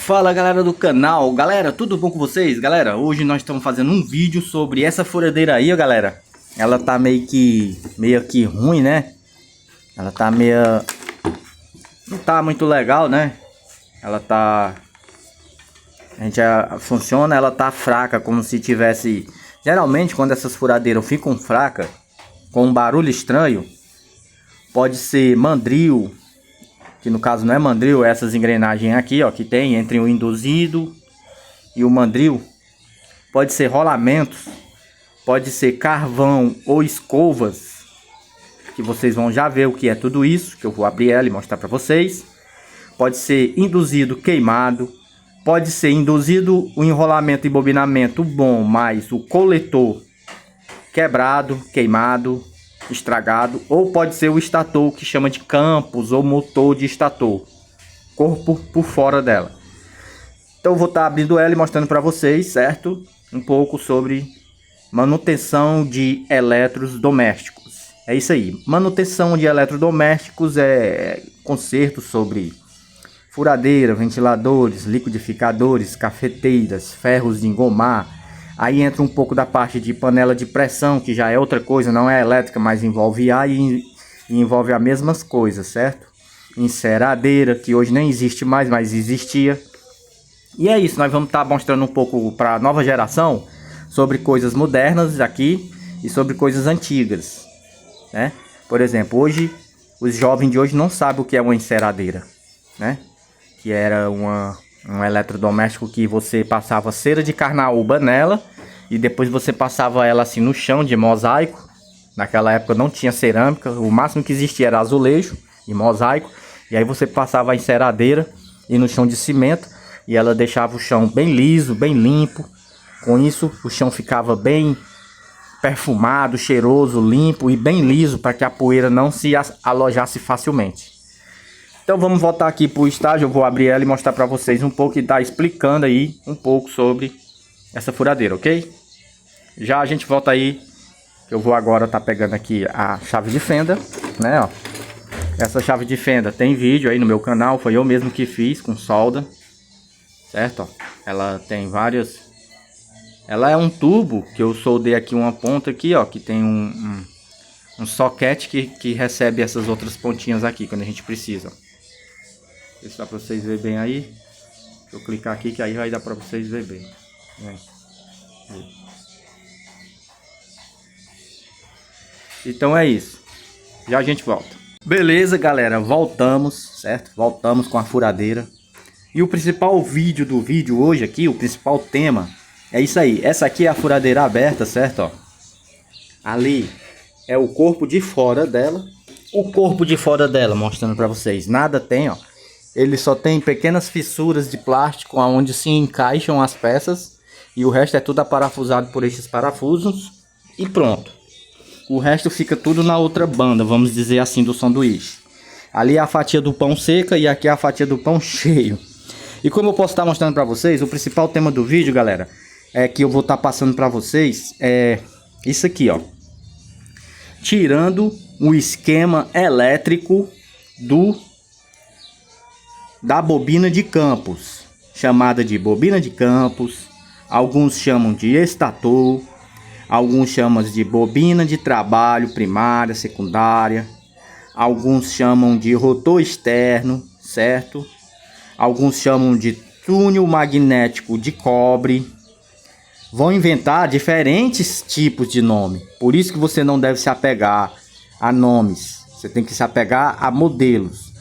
Fala galera do canal, galera, tudo bom com vocês? Galera, hoje nós estamos fazendo um vídeo sobre essa furadeira aí, ó, galera. Ela tá meio que ruim, né? Ela tá não tá muito legal, né? Ela tá... funciona, ela tá fraca, como se tivesse... Geralmente quando essas furadeiras ficam fracas, com um barulho estranho, pode ser mandril, que no caso não é mandril, é essas engrenagens aqui, ó, que tem entre o induzido e o mandril. Pode ser rolamentos, pode ser carvão ou escovas, que vocês vão já ver o que é tudo isso, que eu vou abrir ela e mostrar para vocês. Pode ser induzido queimado, pode ser induzido o enrolamento e bobinamento bom, mas o coletor quebrado, queimado, estragado, ou pode ser o estator, que chama de campos ou motor de estator, corpo por fora dela. Então eu vou estar abrindo ela e mostrando para vocês, certo? Um pouco sobre manutenção de eletrodomésticos. É isso aí, manutenção de eletrodomésticos é conserto sobre furadeira, ventiladores, liquidificadores, cafeteiras, ferros de engomar. Aí entra um pouco da parte de panela de pressão, que já é outra coisa, não é elétrica, mas envolve ar e envolve as mesmas coisas, certo? Enceradeira, que hoje nem existe mais, mas existia. E é isso, nós vamos estar mostrando um pouco para a nova geração sobre coisas modernas aqui e sobre coisas antigas, né? Por exemplo, hoje, os jovens de hoje não sabem o que é uma enceradeira, né? Que era um eletrodoméstico que você passava cera de carnaúba nela e depois você passava ela assim no chão de mosaico. Naquela época não tinha cerâmica, o máximo que existia era azulejo e mosaico. E aí você passava a enceradeira e no chão de cimento e ela deixava o chão bem liso, bem limpo. Com isso o chão ficava bem perfumado, cheiroso, limpo e bem liso para que a poeira não se alojasse facilmente. Então vamos voltar aqui para o estágio, eu vou abrir ela e mostrar para vocês um pouco e dar explicando aí um pouco sobre essa furadeira, ok? Já a gente volta aí, eu vou agora estar pegando aqui a chave de fenda, né, ó. Essa chave de fenda tem vídeo aí no meu canal, foi eu mesmo que fiz com solda, certo? Ó, ela tem várias... Ela é um tubo que eu soldei aqui uma ponta aqui, ó, que tem um soquete que recebe essas outras pontinhas aqui quando a gente precisa. Isso dá para vocês verem bem aí. Deixa eu clicar aqui que aí vai dar para vocês verem bem. Então é isso. Já a gente volta. Beleza, galera, voltamos, certo? Voltamos com a furadeira. E o principal vídeo do vídeo hoje aqui, o principal tema é isso aí. Essa aqui é a furadeira aberta, certo? Ó. Ali é o corpo de fora dela. O corpo de fora dela, mostrando para vocês, nada tem, ó. Ele só tem pequenas fissuras de plástico onde se encaixam as peças. E o resto é tudo aparafusado por estes parafusos. E pronto. O resto fica tudo na outra banda, vamos dizer assim, do sanduíche. Ali é a fatia do pão seca e aqui é a fatia do pão cheio. E como eu posso estar mostrando para vocês, o principal tema do vídeo, galera, é que eu vou estar passando para vocês é isso aqui, ó. Tirando o esquema elétrico da bobina de campos, chamada de bobina de campos, alguns chamam de estator, alguns chamam de bobina de trabalho primária, secundária, alguns chamam de rotor externo, certo? Alguns chamam de túnel magnético de cobre. Vão inventar diferentes tipos de nome, por isso que você não deve se apegar a nomes, você tem que se apegar a modelos.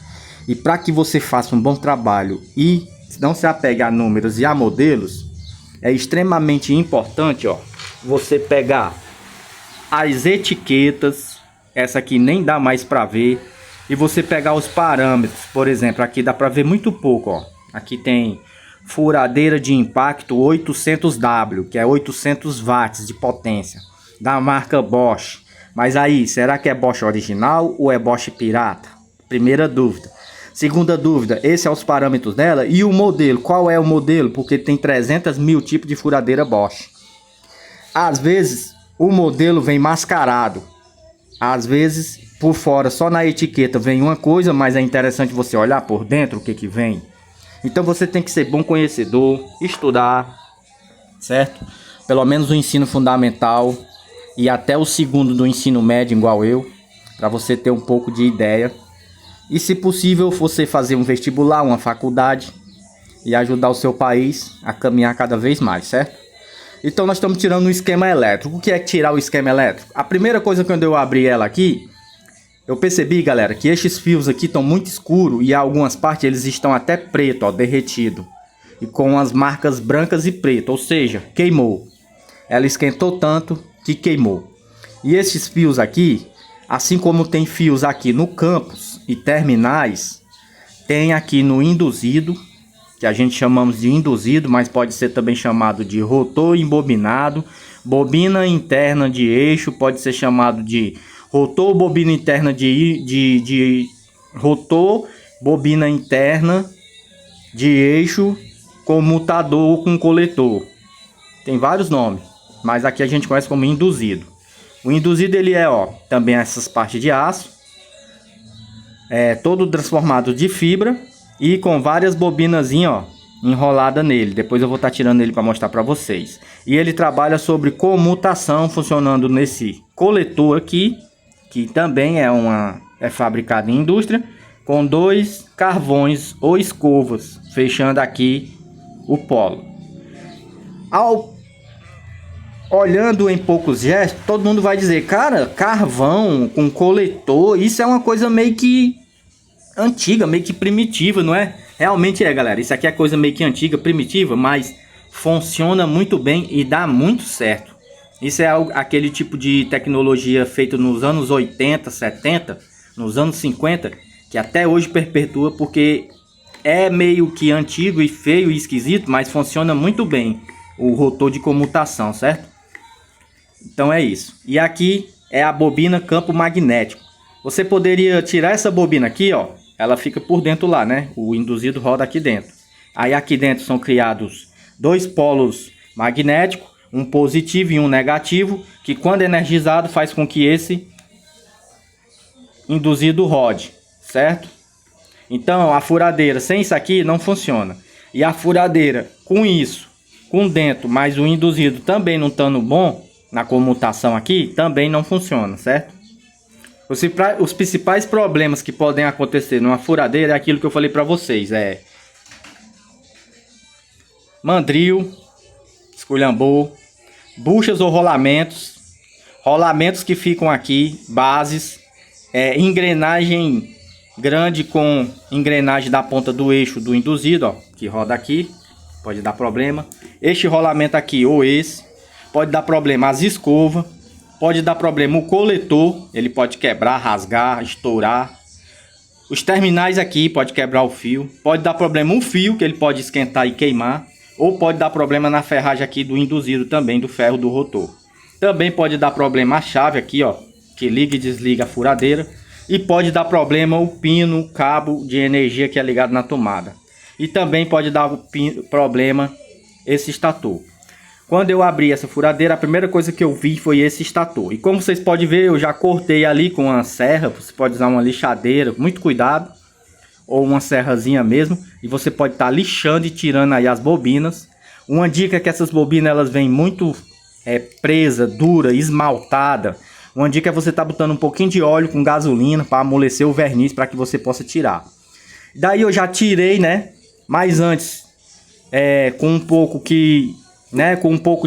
E para que você faça um bom trabalho e não se apegue a números e a modelos, é extremamente importante, ó, você pegar as etiquetas, essa aqui nem dá mais para ver, e você pegar os parâmetros. Por exemplo, aqui dá para ver muito pouco, ó. Aqui tem furadeira de impacto 800W, que é 800 watts de potência, da marca Bosch. Mas aí, será que é Bosch original ou é Bosch pirata? Primeira dúvida. Segunda dúvida, esse é os parâmetros dela. E o modelo, qual é o modelo? Porque tem 300 mil tipos de furadeira Bosch. Às vezes o modelo vem mascarado. Às vezes por fora, só na etiqueta vem uma coisa, mas é interessante você olhar por dentro o que que vem. Então você tem que ser bom conhecedor, estudar, certo? Pelo menos o ensino fundamental e até o segundo do ensino médio, igual eu, para você ter um pouco de ideia. E se possível, você fazer um vestibular, uma faculdade e ajudar o seu país a caminhar cada vez mais, certo? Então nós estamos tirando um esquema elétrico. O que é tirar o esquema elétrico? A primeira coisa, quando eu abri ela aqui, eu percebi, galera, que estes fios aqui estão muito escuros e algumas partes eles estão até preto, ó, derretido. E com as marcas brancas e preto, ou seja, queimou. Ela esquentou tanto que queimou. E esses fios aqui, assim como tem fios aqui no campus e terminais, tem aqui no induzido, que a gente chamamos de induzido, mas pode ser também chamado de rotor embobinado, bobina interna de eixo, pode ser chamado de rotor bobina interna de rotor bobina interna de eixo com mutador ou com coletor. Tem vários nomes, mas aqui a gente conhece como induzido. O induzido ele é, ó, também essas partes de aço, todo transformado de fibra e com várias bobinazinhas, ó, enrolada nele. Depois eu vou estar tirando ele para mostrar para vocês. E ele trabalha sobre comutação, funcionando nesse coletor aqui, que também é fabricado em indústria, com 2 carvões ou escovas, fechando aqui o polo. Olhando em poucos gestos, todo mundo vai dizer, cara, carvão com coletor, isso é uma coisa meio que antiga, meio que primitiva, não é? Realmente é, galera, isso aqui é coisa meio que antiga, primitiva, mas funciona muito bem e dá muito certo. Isso é aquele tipo de tecnologia feita nos anos 80, 70, nos anos 50, que até hoje perpetua, porque é meio que antigo e feio e esquisito, mas funciona muito bem o rotor de comutação, certo? Então é isso. E aqui é a bobina campo magnético. Você poderia tirar essa bobina aqui, ó, ela fica por dentro lá, né? O induzido roda aqui dentro. Aí aqui dentro são criados 2 polos magnéticos, um positivo e um negativo, que quando energizado faz com que esse induzido rode, certo? Então a furadeira sem isso aqui não funciona. E a furadeira com isso, com dentro, mas o induzido também não estando bom na comutação aqui, também não funciona, certo? Os principais problemas que podem acontecer numa furadeira é aquilo que eu falei para vocês, mandril, esculhambou, buchas ou rolamentos que ficam aqui, bases, engrenagem grande com engrenagem da ponta do eixo do induzido, ó, que roda aqui, pode dar problema. Este rolamento aqui ou esse, pode dar problema as escovas, pode dar problema o coletor, ele pode quebrar, rasgar, estourar. Os terminais aqui pode quebrar o fio, pode dar problema um fio que ele pode esquentar e queimar, ou pode dar problema na ferragem aqui do induzido também, do ferro do rotor. Também pode dar problema a chave aqui, ó, que liga e desliga a furadeira, e pode dar problema o pino, o cabo de energia que é ligado na tomada. E também pode dar problema esse estator. Quando eu abri essa furadeira, a primeira coisa que eu vi foi esse estator. E como vocês podem ver, eu já cortei ali com uma serra. Você pode usar uma lixadeira, muito cuidado. Ou uma serrazinha mesmo. E você pode estar lixando e tirando aí as bobinas. Uma dica é que essas bobinas elas vêm muito presa, dura, esmaltada. Uma dica é você estar botando um pouquinho de óleo com gasolina para amolecer o verniz para que você possa tirar. Daí eu já tirei, né? Mas antes, com um pouco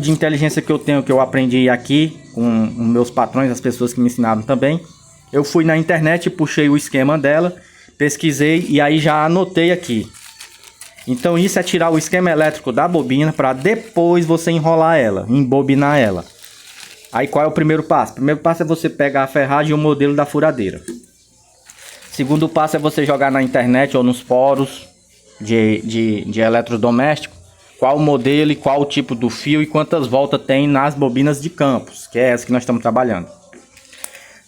de inteligência que eu tenho, que eu aprendi aqui com os meus patrões, as pessoas que me ensinaram também, eu fui na internet, puxei o esquema dela, pesquisei e aí já anotei aqui. Então isso é tirar o esquema elétrico da bobina para depois você enrolar ela, embobinar ela. Aí qual é o primeiro passo? O primeiro passo é você pegar a ferragem e o modelo da furadeira. Segundo passo é você jogar na internet ou nos fóruns de eletrodoméstico qual o modelo e qual o tipo do fio e quantas voltas tem nas bobinas de campos, que é essa que nós estamos trabalhando.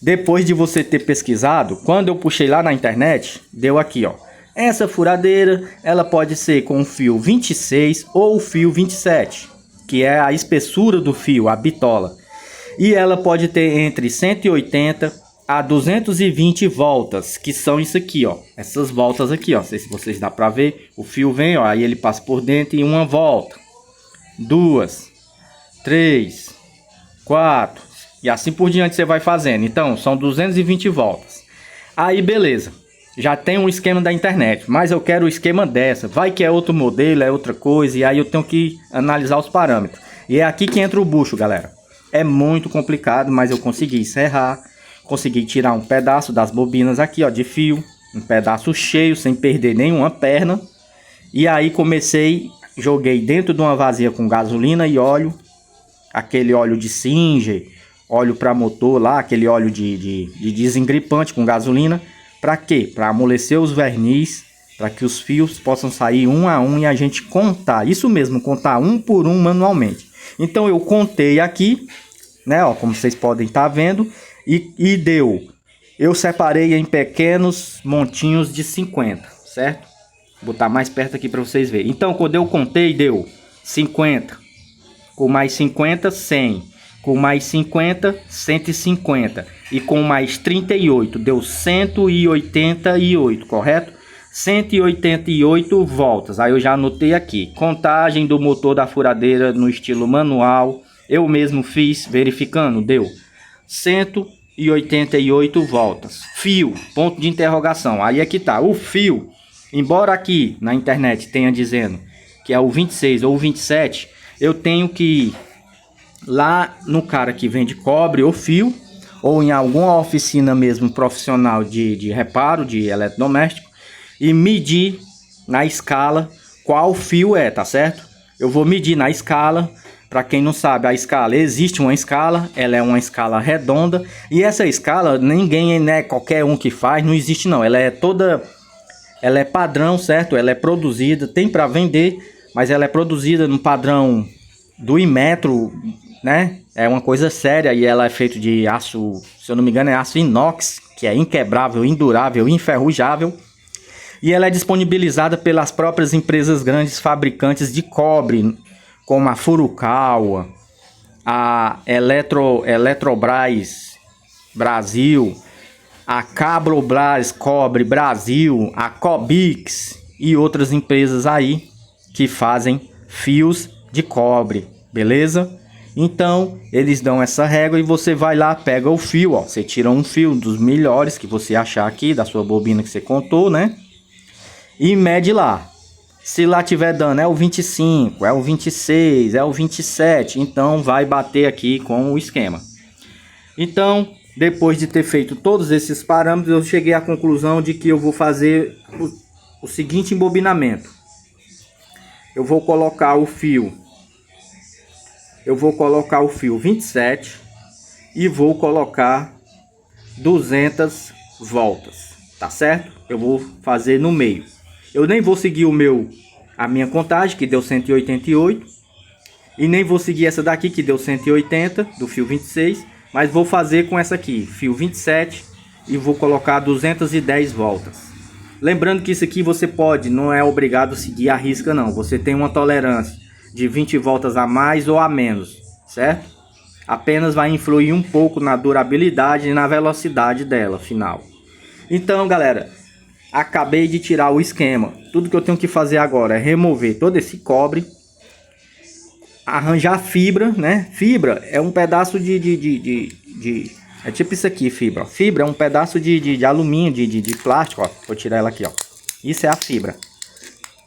Depois de você ter pesquisado, quando eu puxei lá na internet, deu aqui, ó. Essa furadeira, ela pode ser com o fio 26 ou o fio 27, que é a espessura do fio, a bitola. E ela pode ter entre 180 a 220 voltas, que são isso aqui, ó. Essas voltas aqui, ó. Não sei se vocês dá pra ver. O fio vem, ó. Aí ele passa por dentro em uma volta. 2, 3, 4. E assim por diante você vai fazendo. Então, são 220 voltas. Aí, beleza. Já tem um esquema da internet. Mas eu quero o esquema dessa. Vai que é outro modelo, é outra coisa. E aí eu tenho que analisar os parâmetros. E é aqui que entra o bucho, galera. É muito complicado, mas eu consegui encerrar. Consegui tirar um pedaço das bobinas aqui, ó, de fio. Um pedaço cheio, sem perder nenhuma perna. E aí comecei, joguei dentro de uma vasilha com gasolina e óleo. Aquele óleo de Singer, óleo para motor lá, aquele óleo de desengripante com gasolina. Para quê? Para amolecer os verniz, para que os fios possam sair um a um e a gente contar. Isso mesmo, contar um por um manualmente. Então eu contei aqui, né, ó, como vocês podem estar vendo, e deu. Eu separei em pequenos montinhos de 50, certo? Vou botar mais perto aqui para vocês verem. Então, quando eu contei, deu 50. Com mais 50, 100. Com mais 50, 150. E com mais 38, deu 188, correto? 188 voltas. Aí eu já anotei aqui. Contagem do motor da furadeira no estilo manual. Eu mesmo fiz, verificando, deu 188 voltas. Fio, ponto de interrogação. Aí é que tá. O fio, embora aqui na internet tenha dizendo que é o 26 ou o 27, eu tenho que ir lá no cara que vende cobre ou fio, ou em alguma oficina mesmo profissional de reparo de eletrodoméstico, e medir na escala qual fio é, tá certo? Eu vou medir na escala. Para quem não sabe, a escala, existe uma escala, ela é uma escala redonda, e essa escala ninguém, né, qualquer um que faz, não existe não, ela é toda, ela é padrão, certo? Ela é produzida, tem para vender, mas ela é produzida no padrão do Inmetro, né? É uma coisa séria e ela é feita de aço, se eu não me engano é aço inox, que é inquebrável, indurável, inferrujável. E ela é disponibilizada pelas próprias empresas grandes fabricantes de cobre, como a Furukawa, a Eletrobras Brasil, a Cabrobras Cobre Brasil, a Cobix e outras empresas aí que fazem fios de cobre, beleza? Então, eles dão essa régua e você vai lá, pega o fio, ó, você tira um fio dos melhores que você achar aqui, da sua bobina que você contou, né? E mede lá. Se lá tiver dando, é o 25, é o 26, é o 27, então vai bater aqui com o esquema. Então, depois de ter feito todos esses parâmetros, eu cheguei à conclusão de que eu vou fazer o seguinte embobinamento. Eu vou colocar o fio 27 e vou colocar 200 voltas, tá certo? Eu vou fazer no meio. Eu nem vou seguir a minha contagem, que deu 188. E nem vou seguir essa daqui, que deu 180, do fio 26. Mas vou fazer com essa aqui, fio 27. E vou colocar 210 voltas. Lembrando que isso aqui você pode, não é obrigado a seguir a risca não. Você tem uma tolerância de 20 voltas a mais ou a menos, certo? Apenas vai influir um pouco na durabilidade e na velocidade dela, final. Então, galera, acabei de tirar o esquema. Tudo que eu tenho que fazer agora é remover todo esse cobre, arranjar fibra, né? Fibra é um pedaço é tipo isso aqui, fibra. Fibra é um pedaço de alumínio, de plástico, ó. Vou tirar ela aqui, ó. Isso é a fibra.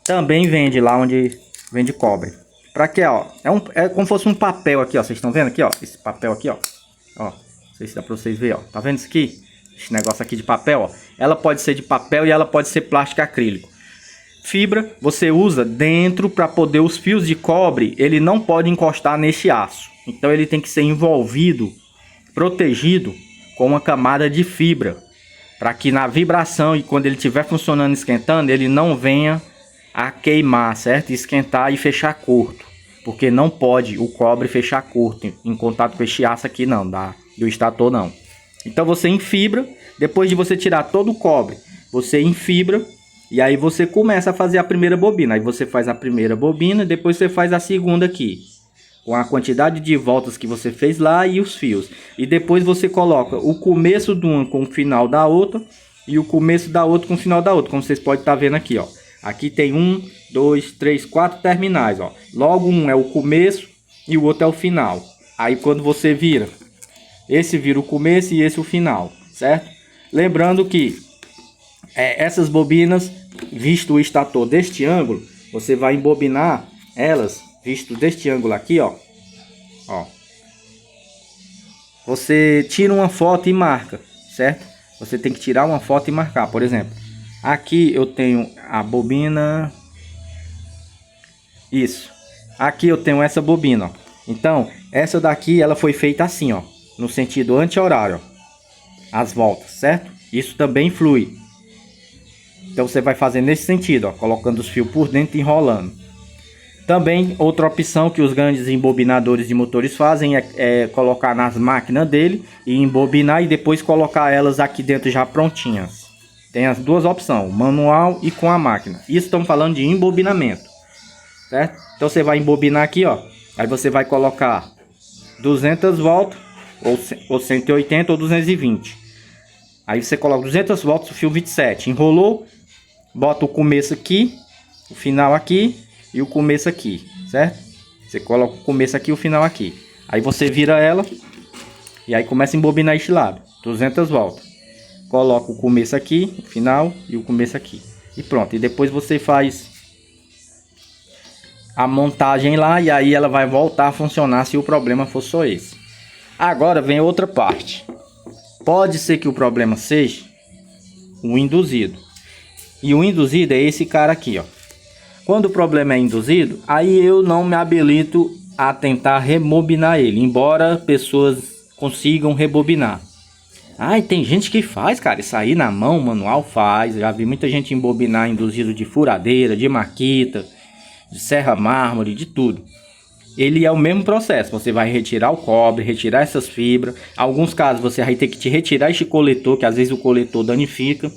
Também vende lá onde vende cobre. Pra quê, ó? É como se fosse um papel aqui, ó. Vocês estão vendo aqui, ó? Esse papel aqui, ó. Ó, não sei se dá pra vocês verem, ó. Tá vendo isso aqui? Esse negócio aqui de papel, ó. Ela pode ser de papel e ela pode ser plástico acrílico. Fibra você usa dentro para poder os fios de cobre, ele não pode encostar nesse aço. Então ele tem que ser envolvido, protegido com uma camada de fibra, para que na vibração e quando ele estiver funcionando, esquentando, ele não venha a queimar, certo? Esquentar e fechar curto, porque não pode o cobre fechar curto em contato com este aço aqui não, do estator não. Então você enfibra, depois de você tirar todo o cobre, você enfibra e aí você começa a fazer a primeira bobina. Aí você faz a primeira bobina, depois você faz a segunda aqui. com a quantidade de voltas que você fez lá e os fios. E depois você coloca o começo de uma com o final da outra e o começo da outra com o final da outra, como vocês podem estar vendo aqui, ó. Aqui tem 1, 2, 3, 4 terminais, ó. Logo um é o começo e o outro é o final. Aí quando você vira, esse vira o começo e esse o final, certo? Lembrando que essas bobinas, visto o estator deste ângulo, você vai embobinar elas, visto deste ângulo aqui, ó. Você tira uma foto e marca, certo? Você tem que tirar uma foto e marcar. Por exemplo, aqui eu tenho a bobina. Isso. Aqui eu tenho essa bobina, ó. Então, essa daqui ela foi feita assim, ó, no sentido anti-horário, as voltas, certo? Isso também flui. Então você vai fazer nesse sentido, ó, colocando os fios por dentro e enrolando. Também outra opção que os grandes embobinadores de motores fazem é colocar nas máquinas dele e embobinar e depois colocar elas aqui dentro já prontinhas. Tem as duas opções, manual e com a máquina. Isso estamos falando de embobinamento, certo? Então você vai embobinar aqui, ó. Aí você vai colocar 200 voltas ou 180 ou 220. Aí você coloca 200 voltas, o fio 27, enrolou, bota o começo aqui, o final aqui e o começo aqui, certo? Você coloca o começo aqui e o final aqui. Aí você vira ela e aí começa a embobinar este lado, 200 voltas. Coloca o começo aqui, o final e o começo aqui. E pronto, e depois você faz a montagem lá e aí ela vai voltar a funcionar se o problema for só esse. Agora vem outra parte. Pode ser que o problema seja o induzido. E o induzido é esse cara aqui, ó. Quando o problema é induzido, aí eu não me habilito a tentar rebobinar ele, embora pessoas consigam rebobinar. E tem gente que faz, cara, isso aí na mão, manual faz. Já vi muita gente embobinar induzido de furadeira, de maquita, de serra mármore, de tudo. Ele é o mesmo processo, você vai retirar o cobre, retirar essas fibras. Em alguns casos você vai ter que te retirar este coletor, que às vezes o coletor danifica.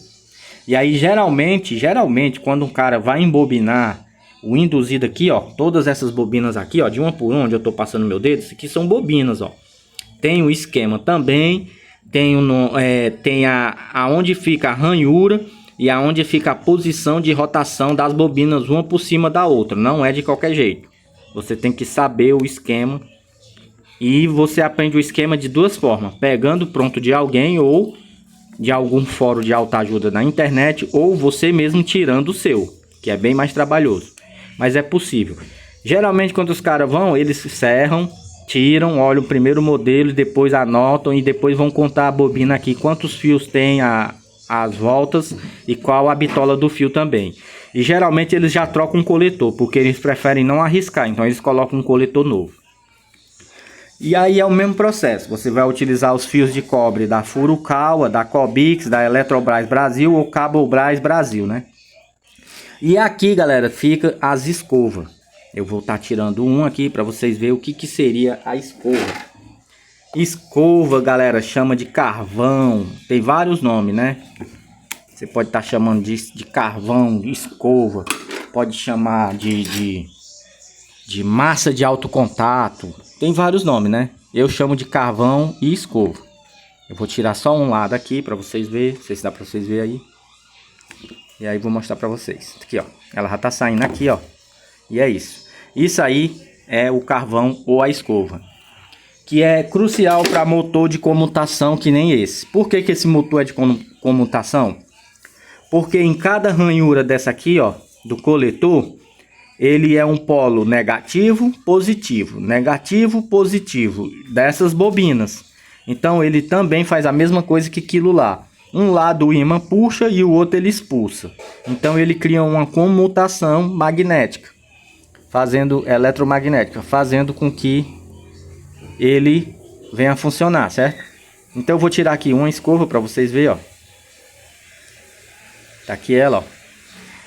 E aí geralmente quando um cara vai embobinar o induzido aqui, ó, todas essas bobinas aqui, ó, de uma por uma, onde eu tô passando meu dedo, isso aqui são bobinas, ó. Tem o esquema também, tem aonde fica a ranhura e aonde fica a posição de rotação das bobinas uma por cima da outra. Não é de qualquer jeito. Você tem que saber o esquema. E você aprende o esquema de duas formas: pegando pronto de alguém ou de algum fórum de autoajuda na internet, ou você mesmo tirando o seu, que é bem mais trabalhoso, mas é possível. Geralmente quando os caras vão, eles serram, tiram, olham o primeiro modelo, depois anotam e depois vão contar a bobina aqui, quantos fios tem as voltas e qual a bitola do fio também. E geralmente eles já trocam um coletor, porque eles preferem não arriscar, então eles colocam um coletor novo. E aí é o mesmo processo, você vai utilizar os fios de cobre da Furukawa, da Cobix, da Eletrobras Brasil ou Cabobras Brasil, né? E aqui, galera, fica as escovas. Eu vou estar tirando um aqui para vocês verem o que seria a escova. Escova, galera, chama de carvão, tem vários nomes, né? Você pode estar chamando disso de carvão, de escova, pode chamar de massa de alto contato. Tem vários nomes, né? Eu chamo de carvão e escova. Eu vou tirar só um lado aqui para vocês verem. Não sei se dá para vocês verem aí. E aí vou mostrar para vocês. Aqui, ó. Ela já tá saindo aqui, ó. E é isso. Isso aí é o carvão ou a escova, que é crucial para motor de comutação que nem esse. Por que esse motor é de comutação? Porque em cada ranhura dessa aqui, ó, do coletor, ele é um polo negativo, positivo dessas bobinas. Então ele também faz a mesma coisa que aquilo lá. Um lado o ímã puxa e o outro ele expulsa. Então ele cria uma comutação magnética, eletromagnética, fazendo com que ele venha a funcionar, certo? Então eu vou tirar aqui uma escova para vocês verem, ó. Tá aqui ela, ó.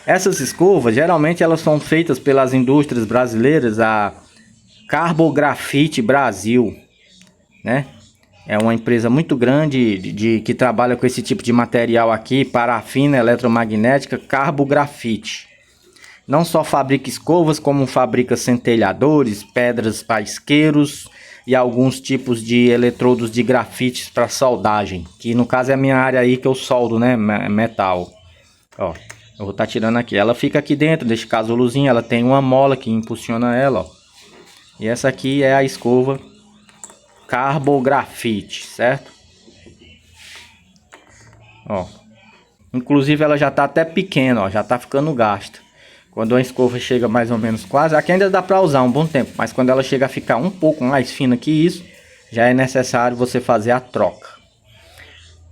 Essas escovas, geralmente elas são feitas pelas indústrias brasileiras, a Carbografite Brasil, né? É uma empresa muito grande que trabalha com esse tipo de material aqui, parafina eletromagnética, Carbografite. não só fabrica escovas, como fabrica centelhadores, pedras para isqueiros e alguns tipos de eletrodos de grafites para soldagem, que no caso é a minha área aí que eu soldo, né, metal. Ó, eu vou estar tirando aqui. Ela fica aqui dentro desse casulozinho, ela tem uma mola que impulsiona ela, ó. E essa aqui é a escova carbografite, certo? Ó, inclusive ela já tá até pequena, ó, já tá ficando gasta. Quando a escova chega mais ou menos quase, aqui ainda dá para usar um bom tempo, mas quando ela chega a ficar um pouco mais fina que isso, já é necessário você fazer a troca,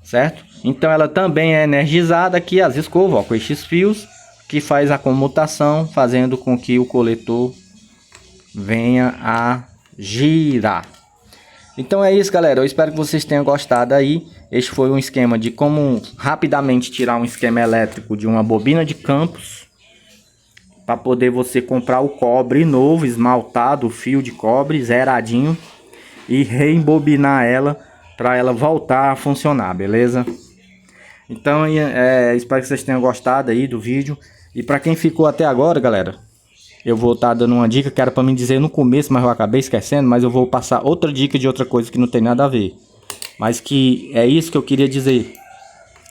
certo? Então ela também é energizada aqui, as escovas, ó, com estes fios, que faz a comutação, fazendo com que o coletor venha a girar. Então é isso, galera, eu espero que vocês tenham gostado aí. Este foi um esquema de como rapidamente tirar um esquema elétrico de uma bobina de campos, para poder você comprar o cobre novo, esmaltado, o fio de cobre zeradinho, e reembobinar ela para ela voltar a funcionar, beleza? Então espero que vocês tenham gostado aí do vídeo. E para quem ficou até agora, galera, eu vou estar dando uma dica que era para me dizer no começo, mas eu acabei esquecendo. Mas eu vou passar outra dica de outra coisa que não tem nada a ver, mas que é isso que eu queria dizer.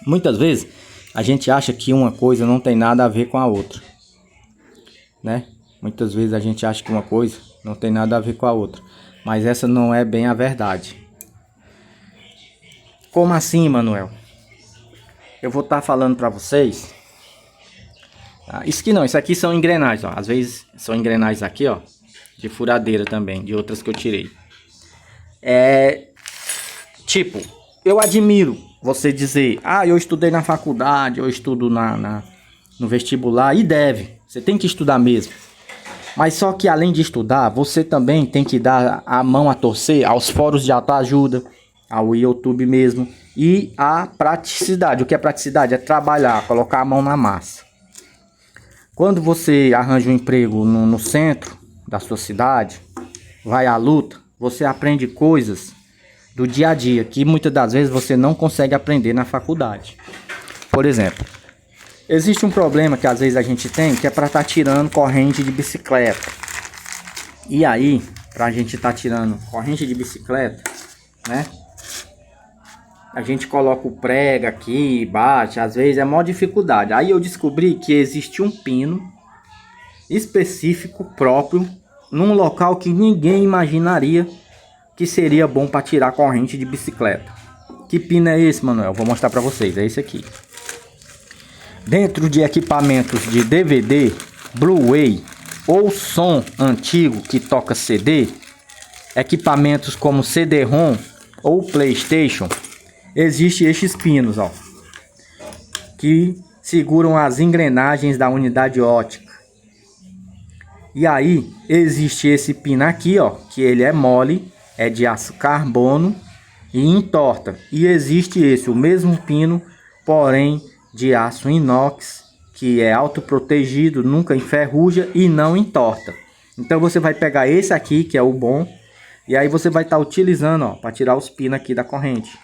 Muitas vezes a gente acha que uma coisa não tem nada a ver com a outra, né? Muitas vezes a gente acha que uma coisa não tem nada a ver com a outra, mas essa não é bem a verdade. Como assim, Manuel? Eu vou estar falando para vocês. Isso aqui são engrenagens, ó. Às vezes são engrenagens aqui, ó, de furadeira também, de outras que eu tirei. Tipo, eu admiro você dizer, eu estudei na faculdade, eu estudo no vestibular, e você tem que estudar mesmo. Mas só que além de estudar, você também tem que dar a mão a torcer aos fóruns de autoajuda, ao YouTube mesmo, e a praticidade. O que é praticidade? É trabalhar, colocar a mão na massa. Quando você arranja um emprego no centro da sua cidade, vai à luta, você aprende coisas do dia a dia que muitas das vezes você não consegue aprender na faculdade. Por exemplo, existe um problema que às vezes a gente tem, que é para estar tirando corrente de bicicleta. E aí, para a gente estar tirando corrente de bicicleta, né? A gente coloca o prego aqui, bate, às vezes é maior dificuldade. Aí eu descobri que existe um pino específico, próprio, num local que ninguém imaginaria que seria bom para tirar corrente de bicicleta. Que pino é esse, Manuel? Vou mostrar para vocês, é esse aqui. Dentro de equipamentos de DVD, Blu-ray ou som antigo que toca CD, equipamentos como CD-ROM ou PlayStation, existem estes pinos, ó, que seguram as engrenagens da unidade ótica. E aí existe esse pino aqui, ó, que ele é mole, é de aço carbono e entorta. E existe o mesmo pino, porém de aço inox, que é autoprotegido, nunca enferruja e não entorta. Então você vai pegar esse aqui, que é o bom, e aí você vai estar utilizando, ó, para tirar os pinos aqui da corrente.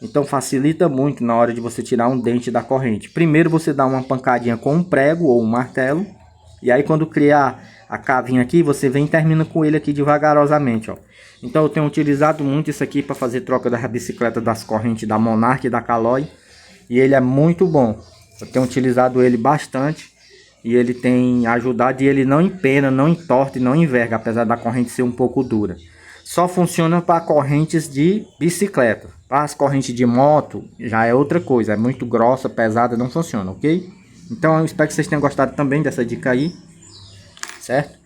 Então facilita muito na hora de você tirar um dente da corrente. Primeiro você dá uma pancadinha com um prego ou um martelo, e aí quando criar a cavinha aqui, você vem e termina com ele aqui devagarosamente, ó. Então eu tenho utilizado muito isso aqui para fazer troca da bicicleta das correntes da Monarch e da Caloi, e ele é muito bom. Eu tenho utilizado ele bastante e ele tem ajudado, e ele não empena, não entorta e não enverga, apesar da corrente ser um pouco dura. Só funciona para correntes de bicicleta. Para as correntes de moto já é outra coisa, é muito grossa, pesada, não funciona, ok? Então eu espero que vocês tenham gostado também dessa dica aí, certo?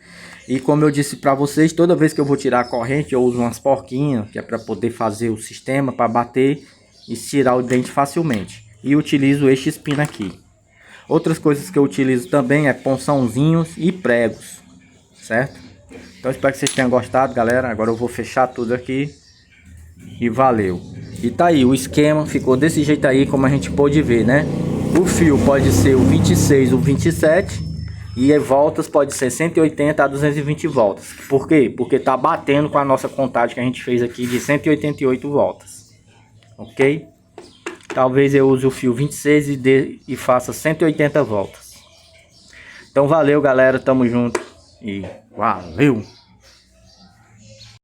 E como eu disse para vocês, toda vez que eu vou tirar a corrente, eu uso umas porquinhas, que é para poder fazer o sistema, para bater e tirar o dente facilmente. E utilizo este espino aqui. Outras coisas que eu utilizo também é ponçãozinhos e pregos, certo? Então espero que vocês tenham gostado, galera. Agora eu vou fechar tudo aqui e valeu. E tá aí, o esquema ficou desse jeito aí, como a gente pôde ver, né? O fio pode ser o 26 ou 27 e voltas pode ser 180 a 220 voltas. Por quê? Porque tá batendo com a nossa contagem que a gente fez aqui de 188 voltas, ok? Talvez eu use o fio 26 e faça 180 voltas. Então valeu, galera, tamo junto e valeu!